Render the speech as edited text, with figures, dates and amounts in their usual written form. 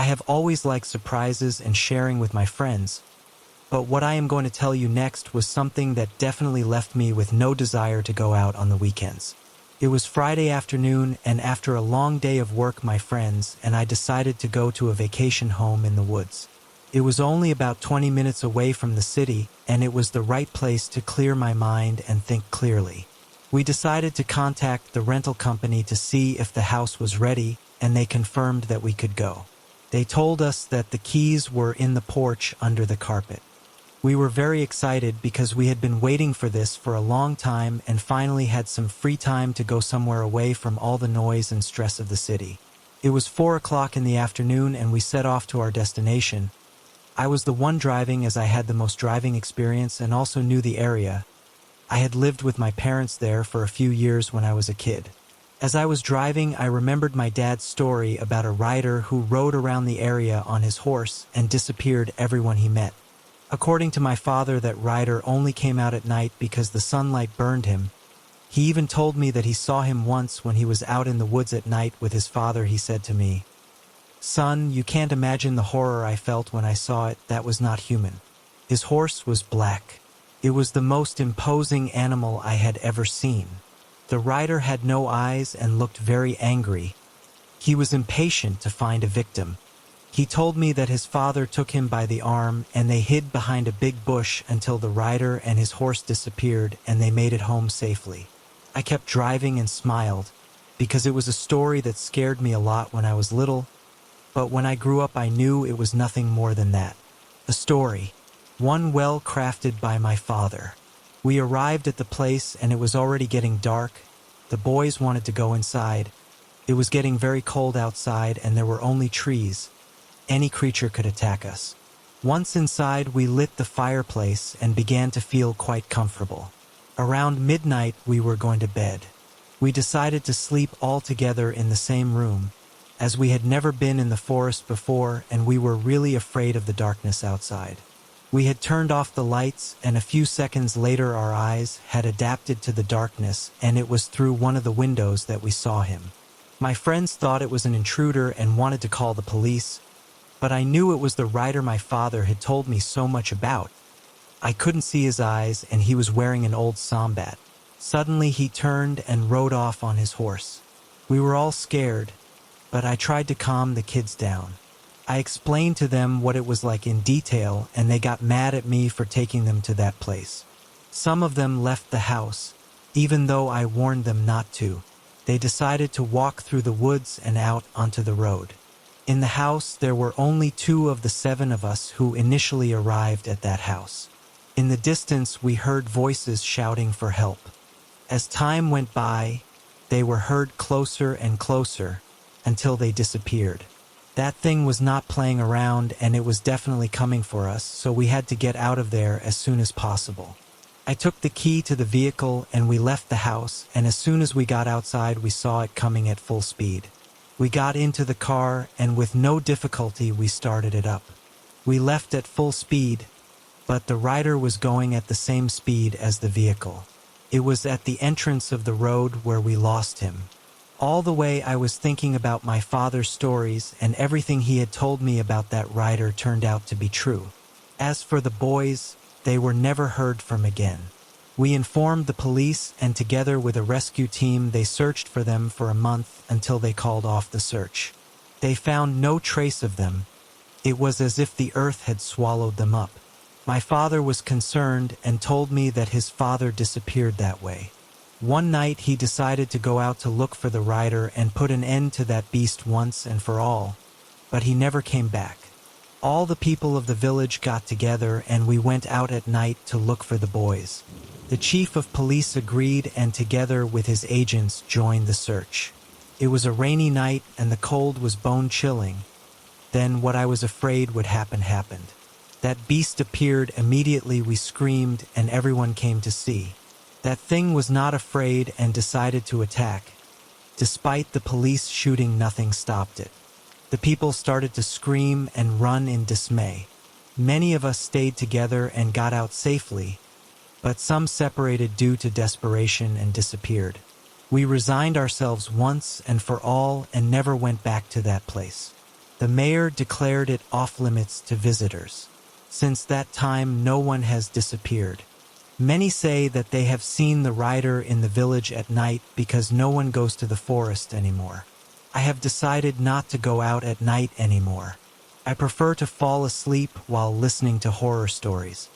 I have always liked surprises and sharing with my friends, but what I am going to tell you next was something that definitely left me with no desire to go out on the weekends. It was Friday afternoon, and after a long day of work, my friends and I decided to go to a vacation home in the woods. It was only about 20 minutes away from the city, and it was the right place to clear my mind and think clearly. We decided to contact the rental company to see if the house was ready, and they confirmed that we could go. They told us that the keys were in the porch under the carpet. We were very excited because we had been waiting for this for a long time and finally had some free time to go somewhere away from all the noise and stress of the city. It was 4 o'clock in the afternoon and we set off to our destination. I was the one driving as I had the most driving experience and also knew the area. I had lived with my parents there for a few years when I was a kid. As I was driving, I remembered my dad's story about a rider who rode around the area on his horse and disappeared everyone he met. According to my father, that rider only came out at night because the sunlight burned him. He even told me that he saw him once when he was out in the woods at night with his father. He said to me, "Son, you can't imagine the horror I felt when I saw it. That was not human. His horse was black. It was the most imposing animal I had ever seen. The rider had no eyes and looked very angry. He was impatient to find a victim. He told me that his father took him by the arm and they hid behind a big bush until the rider and his horse disappeared and they made it home safely." I kept driving and smiled because it was a story that scared me a lot when I was little, but when I grew up I knew it was nothing more than that. A story, one well crafted by my father. We arrived at the place and it was already getting dark. The boys wanted to go inside. It was getting very cold outside and there were only trees. Any creature could attack us. Once inside, we lit the fireplace and began to feel quite comfortable. Around midnight, we were going to bed. We decided to sleep all together in the same room, as we had never been in the forest before and we were really afraid of the darkness outside. We had turned off the lights and a few seconds later our eyes had adapted to the darkness and it was through one of the windows that we saw him. My friends thought it was an intruder and wanted to call the police, but I knew it was the rider my father had told me so much about. I couldn't see his eyes and he was wearing an old sambat. Suddenly he turned and rode off on his horse. We were all scared, but I tried to calm the kids down. I explained to them what it was like in detail and they got mad at me for taking them to that place. Some of them left the house, even though I warned them not to. They decided to walk through the woods and out onto the road. In the house, there were only 2 of the 7 of us who initially arrived at that house. In the distance, we heard voices shouting for help. As time went by, they were heard closer and closer until they disappeared. That thing was not playing around and it was definitely coming for us, so we had to get out of there as soon as possible. I took the key to the vehicle and we left the house, and as soon as we got outside, we saw it coming at full speed. We got into the car and with no difficulty we started it up. We left at full speed, but the rider was going at the same speed as the vehicle. It was at the entrance of the road where we lost him. All the way I was thinking about my father's stories and everything he had told me about that rider turned out to be true. As for the boys, they were never heard from again. We informed the police and together with a rescue team they searched for them for a month until they called off the search. They found no trace of them. It was as if the earth had swallowed them up. My father was concerned and told me that his father disappeared that way. One night he decided to go out to look for the rider and put an end to that beast once and for all, but he never came back. All the people of the village got together and we went out at night to look for the boys. The chief of police agreed and together with his agents joined the search. It was a rainy night and the cold was bone-chilling. Then what I was afraid would happen happened. That beast appeared immediately. We screamed and everyone came to see. That thing was not afraid and decided to attack. Despite the police shooting, nothing stopped it. The people started to scream and run in dismay. Many of us stayed together and got out safely, but some separated due to desperation and disappeared. We resigned ourselves once and for all and never went back to that place. The mayor declared it off-limits to visitors. Since that time, no one has disappeared. Many say that they have seen the rider in the village at night because no one goes to the forest anymore. I have decided not to go out at night anymore. I prefer to fall asleep while listening to horror stories.